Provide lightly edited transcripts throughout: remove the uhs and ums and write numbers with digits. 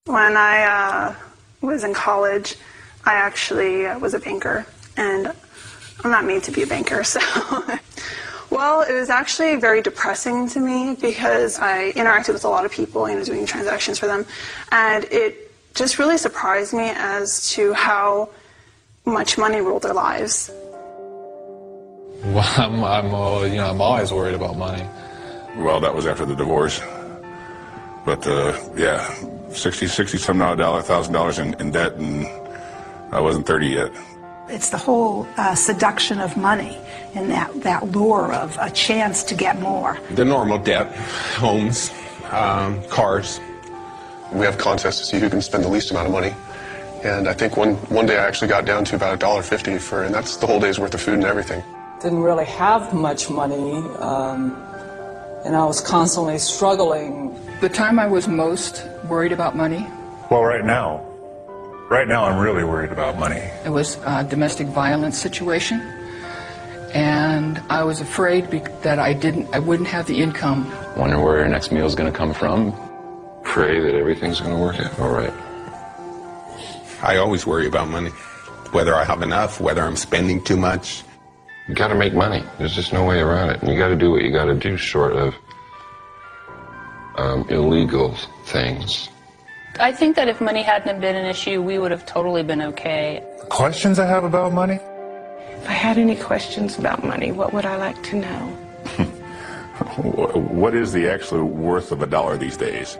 When I was in college, I actually was a banker, and I'm not made to be a banker, so... Well, it was actually very depressing to me because I interacted with a lot of people, doing transactions for them, and it just really surprised me as to how much money ruled their lives. Well, I'm always worried about money. Well, that was after the divorce. But, yeah, $60,000 in debt, and I wasn't 30 yet. It's the whole seduction of money and that lure of a chance to get more. The normal debt, homes, cars. We have contests to see who can spend the least amount of money. And I think one day I actually got down to about $1.50 and that's the whole day's worth of food and everything. Didn't really have much money, and I was constantly struggling. The time I was most worried about money? Well, right now I'm really worried about money. It was a domestic violence situation, and I was afraid that I wouldn't have the income. Wonder where your next meal is going to come from. Pray that everything's going to work out all right. I always worry about money, whether I have enough, whether I'm spending too much. You got to make money. There's just no way around it. And you got to do what you got to do, short of illegal things. I think that if money hadn't been an issue, we would have totally been okay. The questions I have about money? If I had any questions about money, what would I like to know? What is the actual worth of $1 these days?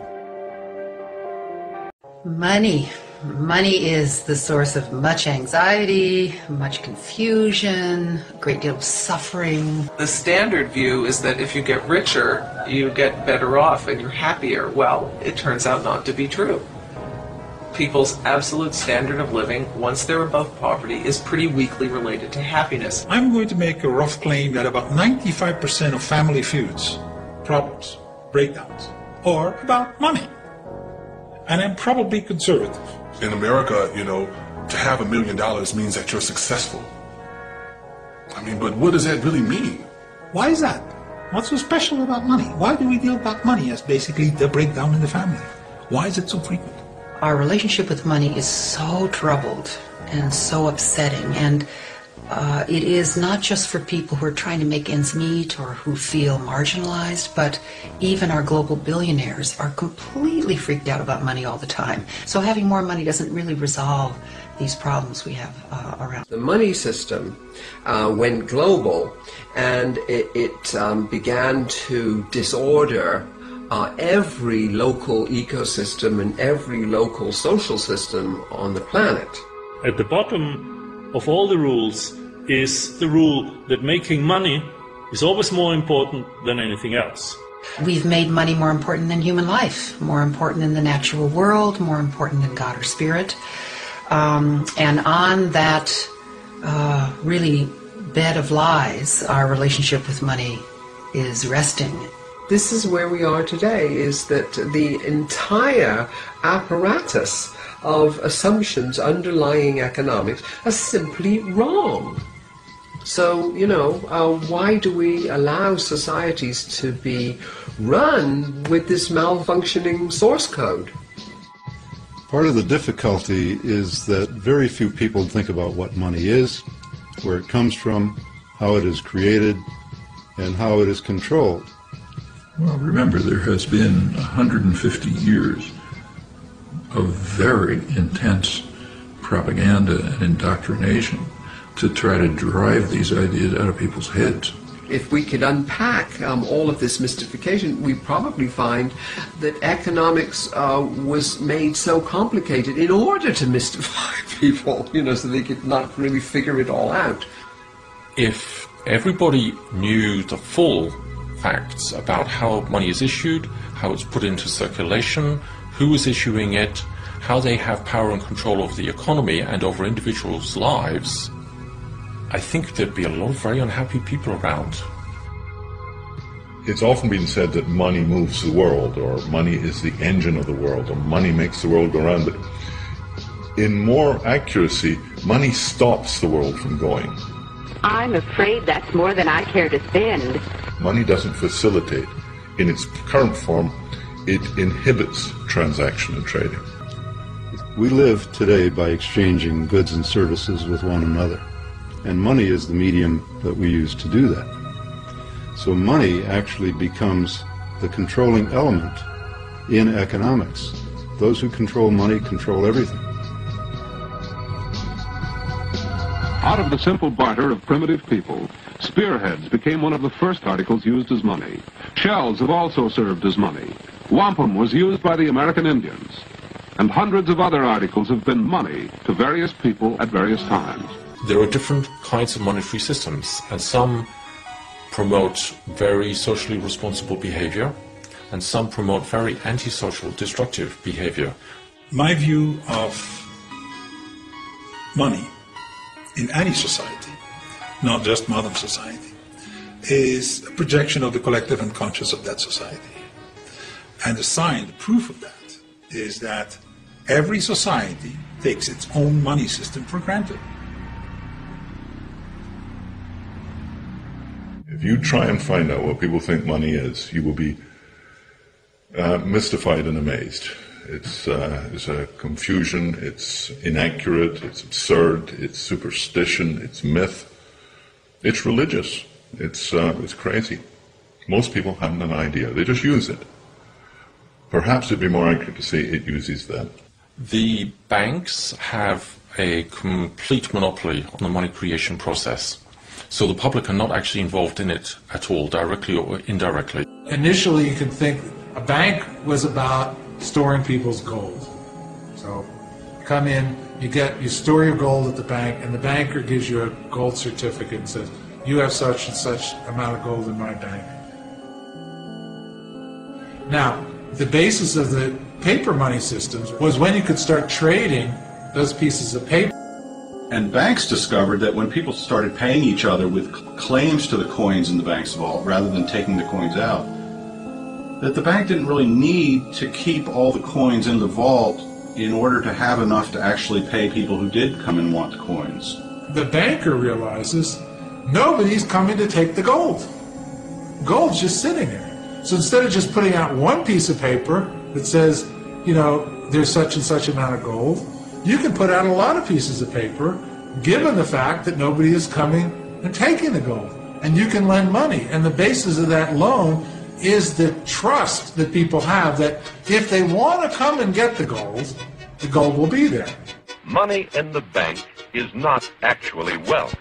Money. Money is the source of much anxiety, much confusion, a great deal of suffering. The standard view is that if you get richer, you get better off and you're happier. Well, it turns out not to be true. People's absolute standard of living, once they're above poverty, is pretty weakly related to happiness. I'm going to make a rough claim that about 95% of family feuds, problems, breakdowns, are about money. And I'm probably conservative. In America, to have $1 million means that you're successful. I mean, but what does that really mean? Why is that? What's so special about money? Why do we deal about money as basically the breakdown in the family? Why is it so frequent? Our relationship with money is so troubled and so upsetting, and it is not just for people who are trying to make ends meet or who feel marginalized, but even our global billionaires are completely freaked out about money all the time. So having more money doesn't really resolve these problems we have around. The money system went global, and it began to disorder every local ecosystem and every local social system on the planet. At the bottom of all the rules is the rule that making money is always more important than anything else. We've made money more important than human life, more important than the natural world, more important than God or spirit. And on that really bed of lies, our relationship with money is resting. This is where we are today, is that the entire apparatus of assumptions underlying economics are simply wrong. So, why do we allow societies to be run with this malfunctioning source code? Part of the difficulty is that very few people think about what money is, where it comes from, how it is created, and how it is controlled. Well, remember, there has been 150 years of very intense propaganda and indoctrination to try to drive these ideas out of people's heads. If we could unpack all of this mystification, we probably find that economics was made so complicated in order to mystify people, so they could not really figure it all out. If everybody knew the full facts about how money is issued, how it's put into circulation, who is issuing it, how they have power and control over the economy and over individuals' lives, I think there'd be a lot of very unhappy people around. It's often been said that money moves the world, or money is the engine of the world, or money makes the world go round. But in more accuracy, money stops the world from going. I'm afraid that's more than I care to spend. Money doesn't facilitate. In its current form, it inhibits transaction and trading. We live today by exchanging goods and services with one another, and money is the medium that we use to do that. So money actually becomes the controlling element in economics. Those who control money control everything. Out of the simple barter of primitive people, spearheads became one of the first articles used as money. Shells have also served as money. Wampum was used by the American Indians. And hundreds of other articles have been money to various people at various times. There are different kinds of monetary systems, and some promote very socially responsible behavior, and some promote very antisocial, destructive behavior. My view of money in any society, not just modern society, is a projection of the collective unconscious of that society. And the proof of that is that every society takes its own money system for granted. If you try and find out what people think money is, you will be mystified and amazed. It's a confusion, it's inaccurate, it's absurd, it's superstition, it's myth, it's religious, it's crazy. Most people haven't an idea, they just use it. Perhaps it'd be more accurate to say it uses them. The banks have a complete monopoly on the money creation process. So the public are not actually involved in it at all, directly or indirectly. Initially, you could think a bank was about storing people's gold. So you come in, you store your gold at the bank, and the banker gives you a gold certificate and says, you have such and such amount of gold in my bank. Now, the basis of the paper money systems was when you could start trading those pieces of paper. And banks discovered that when people started paying each other with claims to the coins in the bank's vault rather than taking the coins out, that the bank didn't really need to keep all the coins in the vault in order to have enough to actually pay people who did come and want the coins. The banker realizes nobody's coming to take the gold. Gold's just sitting there. So instead of just putting out one piece of paper that says, there's such and such amount of gold, you can put out a lot of pieces of paper, given the fact that nobody is coming and taking the gold. And you can lend money. And the basis of that loan is the trust that people have that if they want to come and get the gold will be there. Money in the bank is not actually wealth.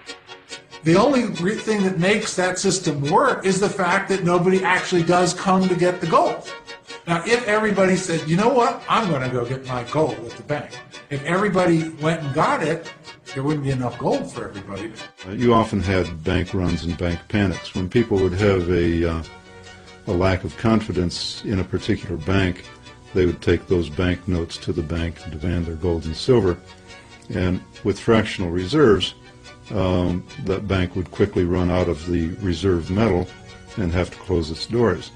The only thing that makes that system work is the fact that nobody actually does come to get the gold. Now, if everybody said, you know what, I'm going to go get my gold at the bank. If everybody went and got it, there wouldn't be enough gold for everybody. You often had bank runs and bank panics. When people would have a lack of confidence in a particular bank, they would take those bank notes to the bank and demand their gold and silver. And with fractional reserves, that bank would quickly run out of the reserve metal and have to close its doors.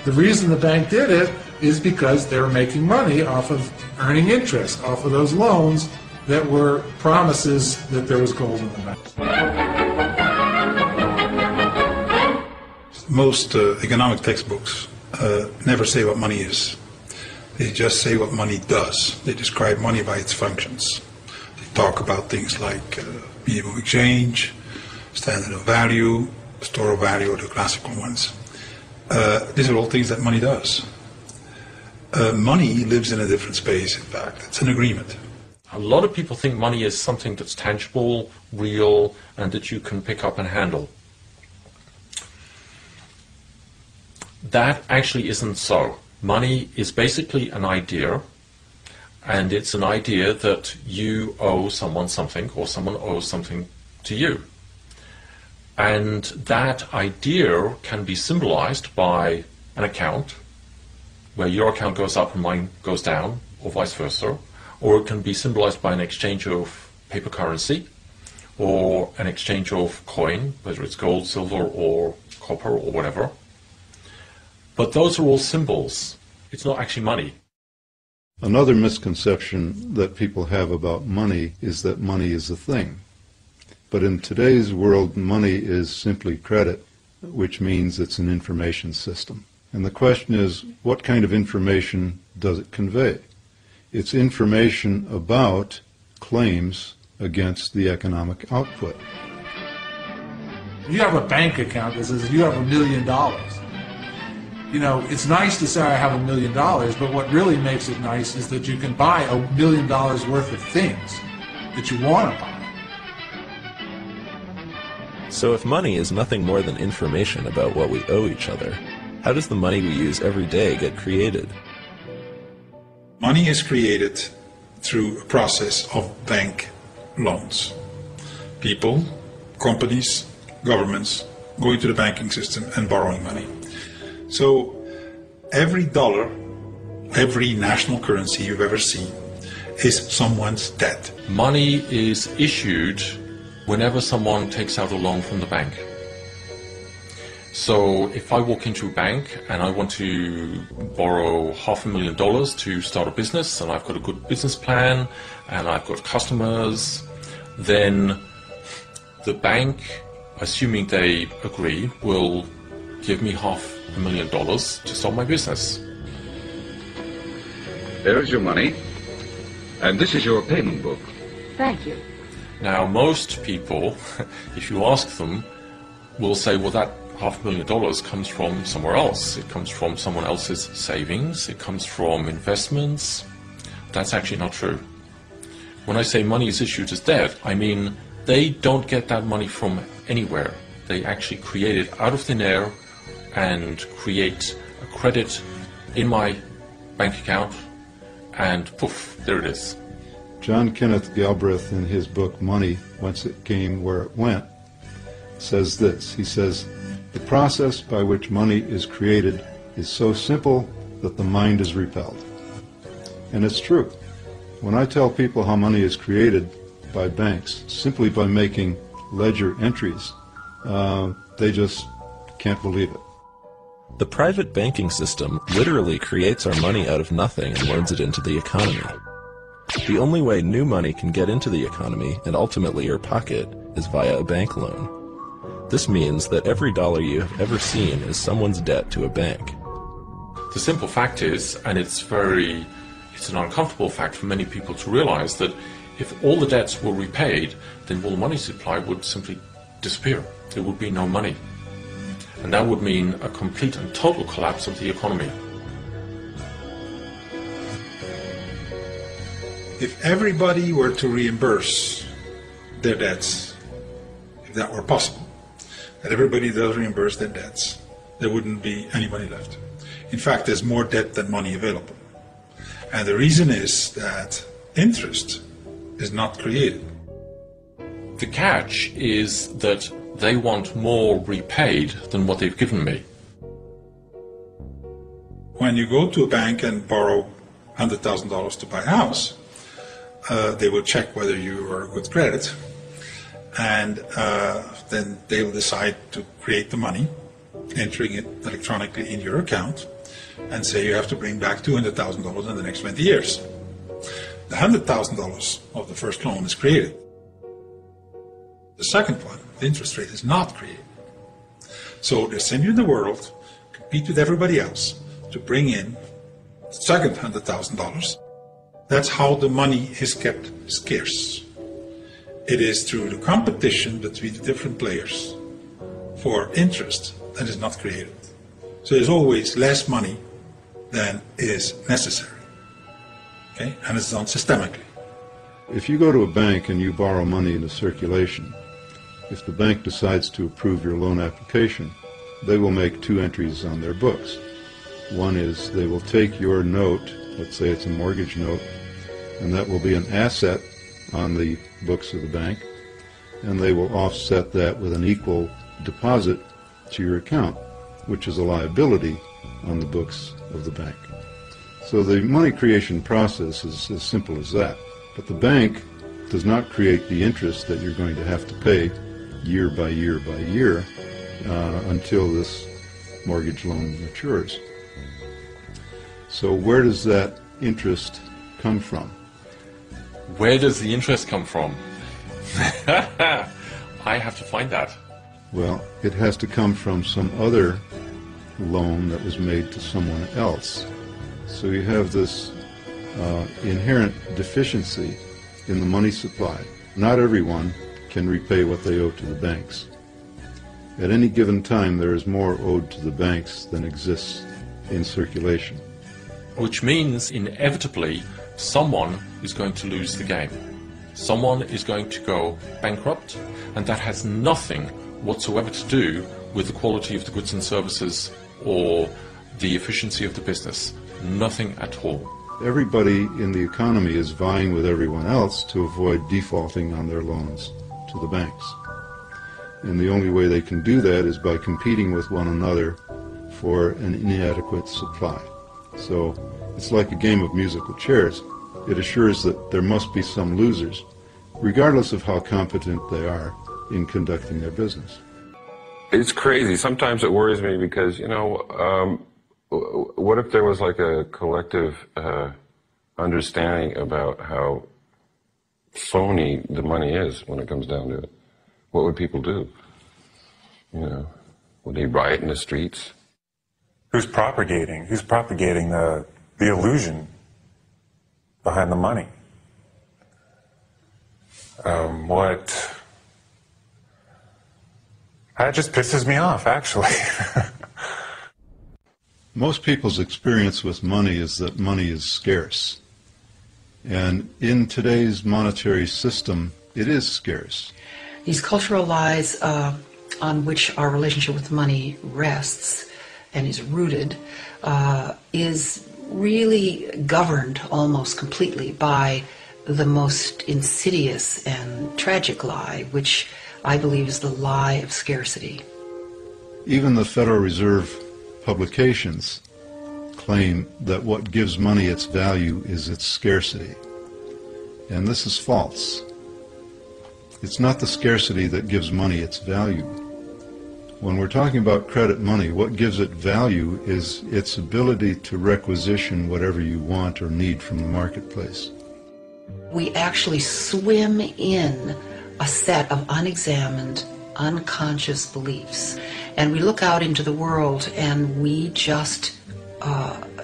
The reason the bank did it is because they were making money off of earning interest, off of those loans that were promises that there was gold in the bank. Most economic textbooks never say what money is. They just say what money does. They describe money by its functions. They talk about things like medium of exchange, standard of value, store of value, or the classical ones. These are all things that money does. Money lives in a different space, in fact. It's an agreement. A lot of people think money is something that's tangible, real, and that you can pick up and handle. That actually isn't so. Money is basically an idea, and it's an idea that you owe someone something, or someone owes something to you. And that idea can be symbolized by an account, where your account goes up and mine goes down, or vice versa. Or it can be symbolized by an exchange of paper currency, or an exchange of coin, whether it's gold, silver, or copper, or whatever. But those are all symbols. It's not actually money. Another misconception that people have about money is that money is a thing. But in today's world, money is simply credit, which means it's an information system. And the question is, what kind of information does it convey? It's information about claims against the economic output. You have a bank account that says you have $1 million. You know, it's nice to say I have $1 million, but what really makes it nice is that you can buy $1 million worth of things that you want to buy. So if money is nothing more than information about what we owe each other, how does the money we use every day get created? Money is created through a process of bank loans. People, companies, governments going to the banking system and borrowing money. So every dollar, every national currency you've ever seen is someone's debt. Money is issued whenever someone takes out a loan from the bank. So if I walk into a bank and I want to borrow $500,000 to start a business, and I've got a good business plan and I've got customers, then the bank, assuming they agree, will give me $500,000 to start my business. There is your money, and this is your payment book. Thank you. Now, most people, if you ask them, will say, well, that $500,000 comes from somewhere else. It comes from someone else's savings. It comes from investments. That's actually not true. When I say money is issued as debt, I mean they don't get that money from anywhere. They actually create it out of thin air and create a credit in my bank account, and poof, there it is. John Kenneth Galbraith, in his book Money, Whence It Came, Where It Went, says this. He says, "The process by which money is created is so simple that the mind is repelled." And it's true. When I tell people how money is created by banks, simply by making ledger entries, they just can't believe it. The private banking system literally creates our money out of nothing and loads it into the economy. The only way new money can get into the economy and ultimately your pocket is via a bank loan. This means that every dollar you have ever seen is someone's debt to a bank. The simple fact is, and it's an uncomfortable fact for many people to realize, that if all the debts were repaid, then all the money supply would simply disappear. There would be no money. And that would mean a complete and total collapse of the economy. If everybody were to reimburse their debts, if that were possible, that everybody does reimburse their debts, there wouldn't be any money left. In fact, there's more debt than money available. And the reason is that interest is not created. The catch is that they want more repaid than what they've given me. When you go to a bank and borrow $100,000 to buy a house, they will check whether you are good credit, and then they will decide to create the money, entering it electronically in your account, and say you have to bring back $200,000 in the next 20 years. The $100,000 of the first loan is created. The second one, the interest rate, is not created. So they send you in the world, compete with everybody else to bring in the second $100,000. That's how the money is kept scarce. It is through the competition between the different players for interest that is not created. So there's always less money than is necessary. Okay? And it's done systemically. If you go to a bank and you borrow money into circulation, if the bank decides to approve your loan application, they will make two entries on their books. One is they will take your note, let's say it's a mortgage note, and that will be an asset on the books of the bank, and they will offset that with an equal deposit to your account, which is a liability on the books of the bank. So the money creation process is as simple as that. But the bank does not create the interest that you're going to have to pay year by year by year until this mortgage loan matures. So where does that interest come from? Where does the interest come from? I have to find that. Well, it has to come from some other loan that was made to someone else. So you have this inherent deficiency in the money supply. Not everyone can repay what they owe to the banks. At any given time, there is more owed to the banks than exists in circulation. Which means, inevitably, someone is going to lose the game. Someone is going to go bankrupt, and that has nothing whatsoever to do with the quality of the goods and services or the efficiency of the business. Nothing at all. Everybody in the economy is vying with everyone else to avoid defaulting on their loans to the banks. And the only way they can do that is by competing with one another for an inadequate supply. So it's like a game of musical chairs. It assures that there must be some losers, regardless of how competent they are in conducting their business. It's crazy. Sometimes it worries me because, what if there was like a collective understanding about how phony the money is when it comes down to it? What would people do? Would they riot in the streets? Who's propagating the illusion behind the money? That just pisses me off, actually. Most people's experience with money is that money is scarce. And in today's monetary system, it is scarce. These cultural lies on which our relationship with money rests and is rooted is really governed almost completely by the most insidious and tragic lie, which I believe is the lie of scarcity. Even the Federal Reserve publications claim that what gives money its value is its scarcity. And this is false. It's not the scarcity that gives money its value. When we're talking about credit money, what gives it value is its ability to requisition whatever you want or need from the marketplace. We actually swim in a set of unexamined, unconscious beliefs. And we look out into the world and we just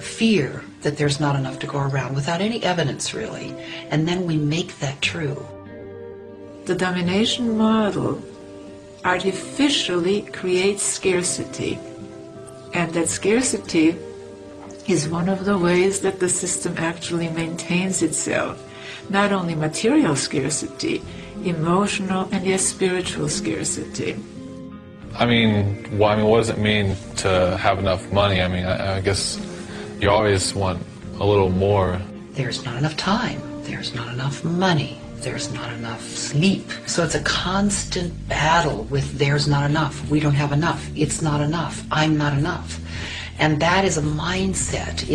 fear that there's not enough to go around without any evidence, really. And then we make that true. The domination model artificially creates scarcity. And that scarcity is one of the ways that the system actually maintains itself. Not only material scarcity, emotional and yes, spiritual scarcity. What does it mean to have enough money? I guess you always want a little more. There's not enough time. There's not enough money. There's not enough sleep. So it's a constant battle with there's not enough. We don't have enough. It's not enough. I'm not enough. And that is a mindset.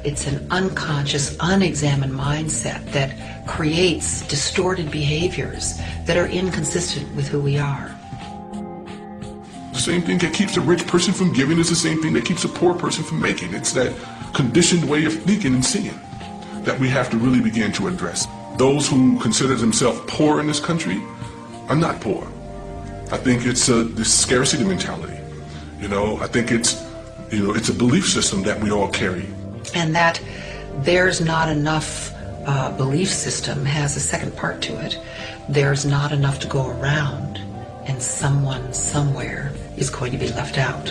It's an unconscious, unexamined mindset that creates distorted behaviors that are inconsistent with who we are. The same thing that keeps a rich person from giving is the same thing that keeps a poor person from making. It's that conditioned way of thinking and seeing that we have to really begin to address. Those who consider themselves poor in this country are not poor. I think it's this scarcity mentality. I think it's a belief system that we all carry. And that there's not enough belief system has a second part to it. There's not enough to go around, and someone somewhere is going to be left out.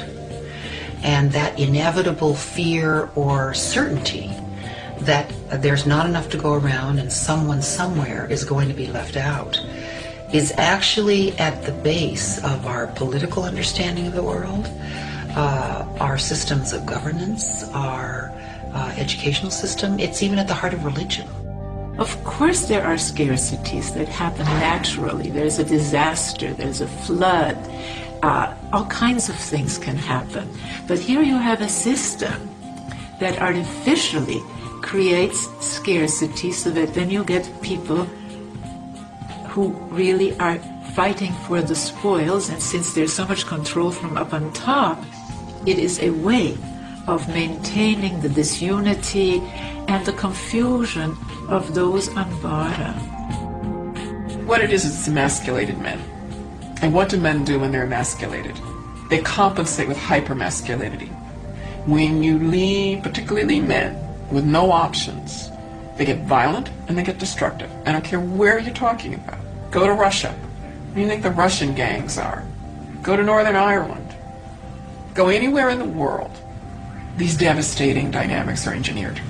And that inevitable fear or certainty that there's not enough to go around and someone somewhere is going to be left out is actually at the base of our political understanding of the world, our systems of governance, our educational system. It's even at the heart of religion. Of course there are scarcities that happen naturally. There's a disaster, there's a flood, all kinds of things can happen. But here you have a system that artificially creates scarcity so that then you get people who really are fighting for the spoils, and since there's so much control from up on top, it is a way of maintaining the disunity and the confusion of those on bottom. What it is it's emasculated men. And what do men do when they're emasculated? They compensate with hypermasculinity. When you lean, particularly men, with no options. They get violent and they get destructive. I don't care where you're talking about. Go to Russia. What do you think the Russian gangs are? Go to Northern Ireland. Go anywhere in the world. These devastating dynamics are engineered.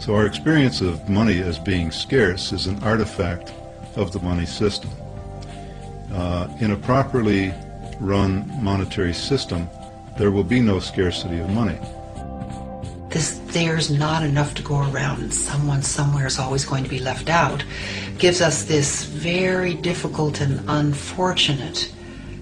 So our experience of money as being scarce is an artifact of the money system. In a properly run monetary system, there will be no scarcity of money. There's not enough to go around and someone somewhere is always going to be left out gives us this very difficult and unfortunate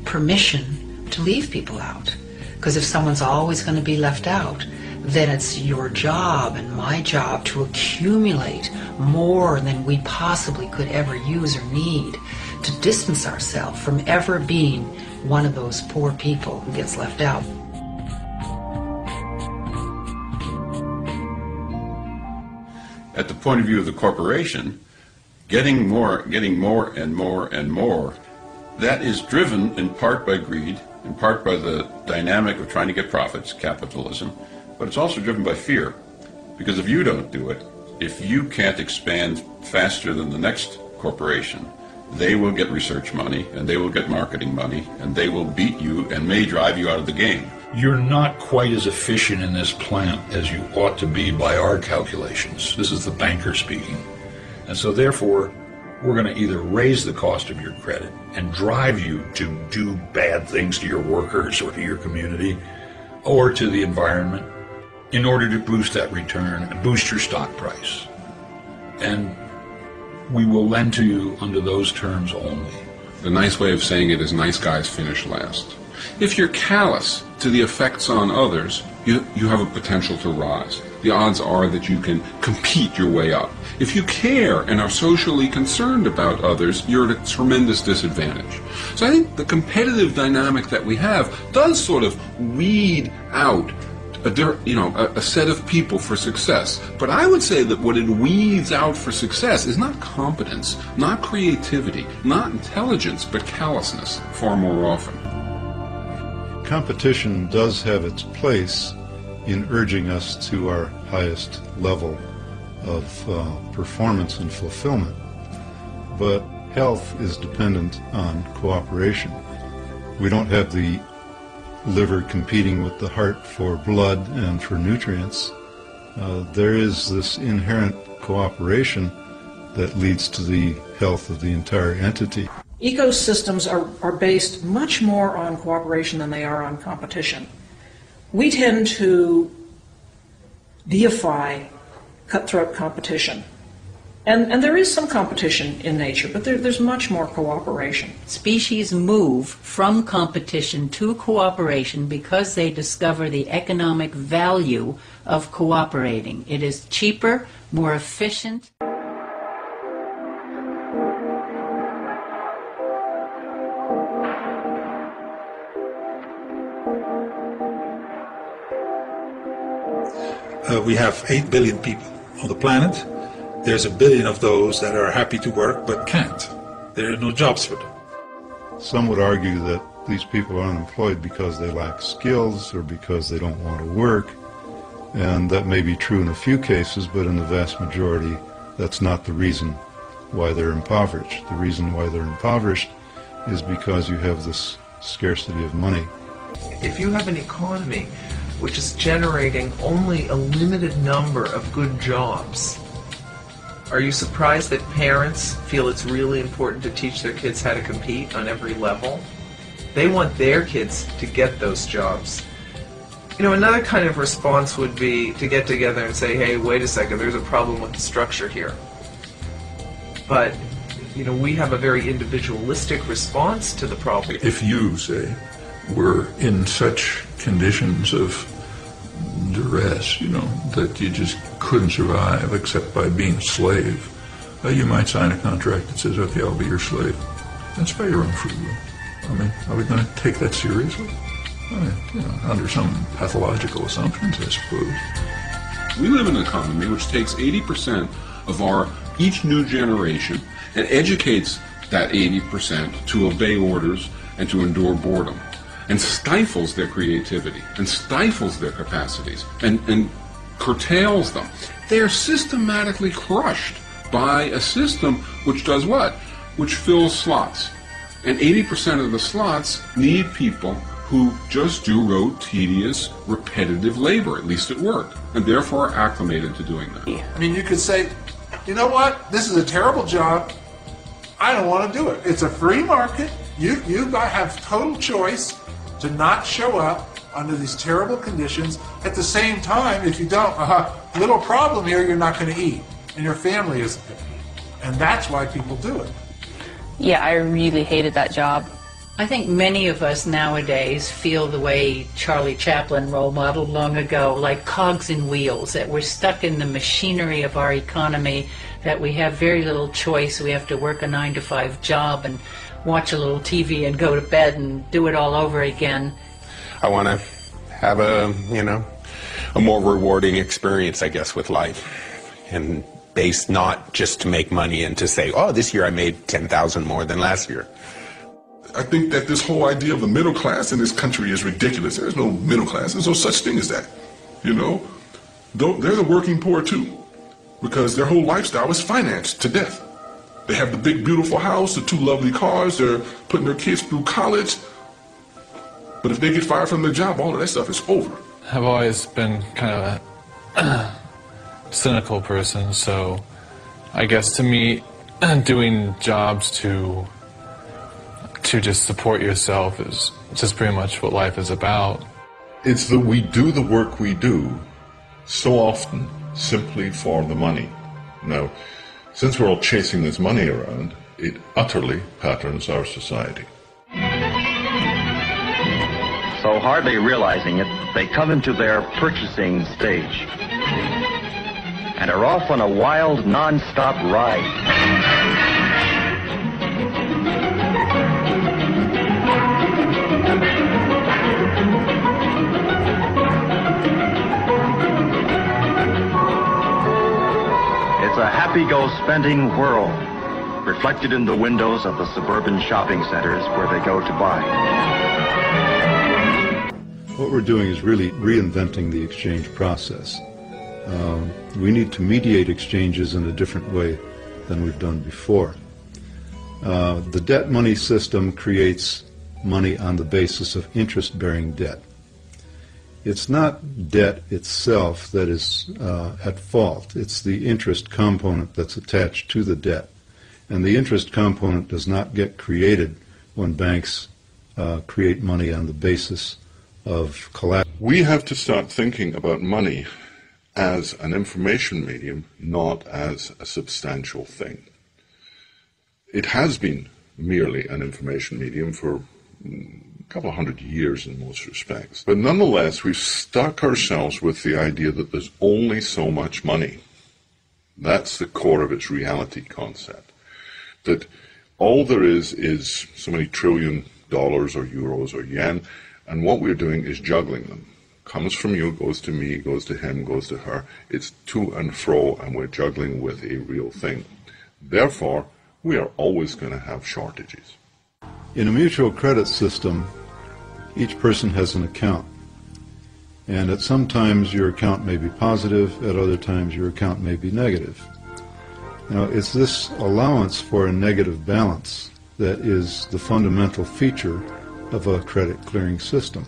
permission to leave people out. Because if someone's always going to be left out, then it's your job and my job to accumulate more than we possibly could ever use or need to distance ourselves from ever being one of those poor people who gets left out. At the point of view of the corporation, getting more and more and more, that is driven in part by greed, in part by the dynamic of trying to get profits, capitalism, but it's also driven by fear. Because if you don't do it, if you can't expand faster than the next corporation, they will get research money, and they will get marketing money, and they will beat you and may drive you out of the game. You're not quite as efficient in this plant as you ought to be by our calculations. This is the banker speaking. And so therefore, we're going to either raise the cost of your credit and drive you to do bad things to your workers or to your community or to the environment in order to boost that return and boost your stock price. And we will lend to you under those terms only. The nice way of saying it is nice guys finish last. If you're callous to the effects on others, you have a potential to rise. The odds are that you can compete your way up. If you care and are socially concerned about others, you're at a tremendous disadvantage. So I think the competitive dynamic that we have does sort of weed out a set of people for success. But I would say that what it weeds out for success is not competence, not creativity, not intelligence, but callousness far more often. Competition does have its place in urging us to our highest level of performance and fulfillment, but health is dependent on cooperation. We don't have the liver competing with the heart for blood and for nutrients. There is this inherent cooperation that leads to the health of the entire entity. Ecosystems are based much more on cooperation than they are on competition. We tend to deify cutthroat competition. And there is some competition in nature, but there's much more cooperation. Species move from competition to cooperation because they discover the economic value of cooperating. It is cheaper, more efficient. We have 8 billion people on the planet. There's 1 billion of those that are happy to work but can't. There are no jobs for them. Some would argue that these people are unemployed because they lack skills or because they don't want to work. And that may be true in a few cases, but in the vast majority, that's not the reason why they're impoverished. The reason why they're impoverished is because you have this scarcity of money. If you have an economy which is generating only a limited number of good jobs, are you surprised that parents feel it's really important to teach their kids how to compete on every level? They want their kids to get those jobs. You know, another kind of response would be to get together and say, hey, wait a second, there's a problem with the structure here. But, you know, we have a very individualistic response to the problem. If you, say, were in such conditions of duress, you know, that you just couldn't survive except by being a slave, you might sign a contract that says, okay, I'll be your slave. That's by your own free will. I mean, are we going to take that seriously? I mean, you know, under some pathological assumptions, I suppose. We live in an economy which takes 80% of each new generation and educates that 80% to obey orders and to endure boredom, and stifles their creativity and stifles their capacities and curtails them. They're systematically crushed by a system which does what? Which fills slots. And 80% of the slots need people who just do rote, tedious, repetitive labor, at least at work, and therefore are acclimated to doing that. I mean, you could say, you know what, this is a terrible job, I don't want to do it. It's a free market, you have total choice to not show up under these terrible conditions. At the same time, if you don't, little problem here, you're not going to eat, and your family isn't going to eat. And that's why people do it. Yeah, I really hated that job. I think many of us nowadays feel the way Charlie Chaplin role modeled long ago, like cogs in wheels, that we're stuck in the machinery of our economy, that we have very little choice. We have to work a 9-to-5 job and watch a little TV and go to bed and do it all over again. I want to have a more rewarding experience, I guess, with life. And based not just to make money and to say, oh, this year I made 10,000 more than last year. I think that this whole idea of the middle class in this country is ridiculous. There's no middle class. There's no such thing as that. They're the working poor too, because their whole lifestyle is financed to death. They have the big, beautiful house, the 2 lovely cars, they're putting their kids through college. But if they get fired from their job, all of that stuff is over. I've always been kind of a cynical person, so I guess to me, doing jobs to just support yourself is just pretty much what life is about. It's that we do the work we do so often simply for the money. Now, since we're all chasing this money around, it utterly patterns our society. So hardly realizing it, they come into their purchasing stage and are off on a wild, non-stop ride. It's a happy-go-spending world, reflected in the windows of the suburban shopping centers where they go to buy. What we're doing is really reinventing the exchange process. We need to mediate exchanges in a different way than we've done before. The debt money system creates money on the basis of interest-bearing debt. It's not debt itself that is at fault. It's the interest component that's attached to the debt. And the interest component does not get created when banks create money on the basis of collateral. We have to start thinking about money as an information medium, not as a substantial thing. It has been merely an information medium for a couple of 100 years in most respects. But nonetheless, we've stuck ourselves with the idea that there's only so much money. That's the core of its reality concept. That all there is so many trillion dollars or euros or yen, and what we're doing is juggling them. Comes from you, goes to me, goes to him, goes to her. It's to and fro, and we're juggling with a real thing. Therefore, we are always going to have shortages. In a mutual credit system, each person has an account. And at some times your account may be positive, at other times your account may be negative. Now, it's this allowance for a negative balance that is the fundamental feature of a credit clearing system.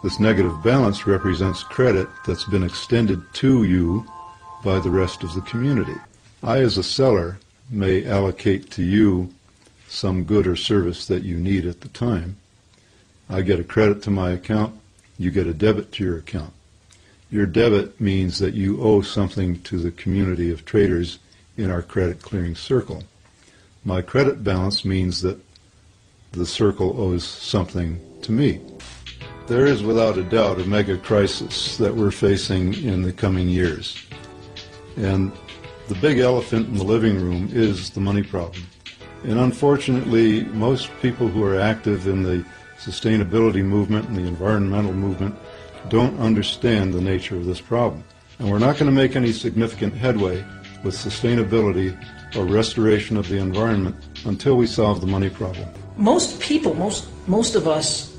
This negative balance represents credit that's been extended to you by the rest of the community. I, as a seller, may allocate to you some good or service that you need at the time. I get a credit to my account, you get a debit to your account. Your debit means that you owe something to the community of traders in our credit clearing circle. My credit balance means that the circle owes something to me. There is without a doubt a mega crisis that we're facing in the coming years. And the big elephant in the living room is the money problem. And unfortunately, most people who are active in the sustainability movement and the environmental movement don't understand the nature of this problem. And we're not going to make any significant headway with sustainability or restoration of the environment until we solve the money problem. Most people, most of us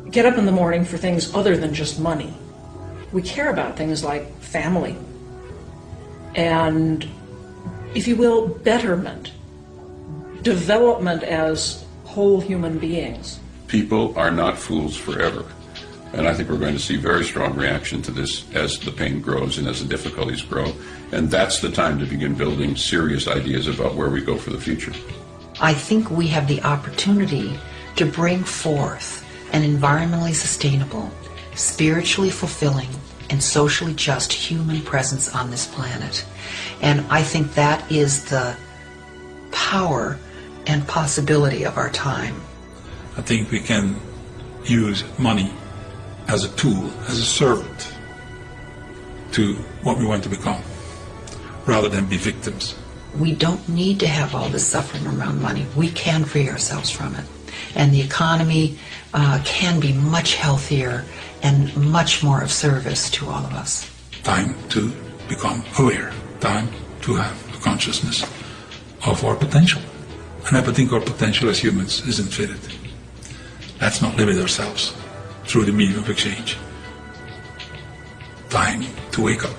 get up in the morning for things other than just money. we care about things like family and, if you will, betterment, development as whole human beings. People are not fools forever. And I think we're going to see very strong reaction to this as the pain grows and as the difficulties grow. And that's the time to begin building serious ideas about where we go for the future. I think we have the opportunity to bring forth an environmentally sustainable, spiritually fulfilling, and socially just human presence on this planet. And I think that is the power and possibility of our time. I think we can use money as a tool, as a servant to what we want to become, rather than be victims. We don't need to have all this suffering around money. We can free ourselves from it. And the economy can be much healthier and much more of service to all of us. Time to become aware. Time to have a consciousness of our potential. And I think our potential as humans is infinite. Let's not limit ourselves through the medium of exchange. Time to wake up.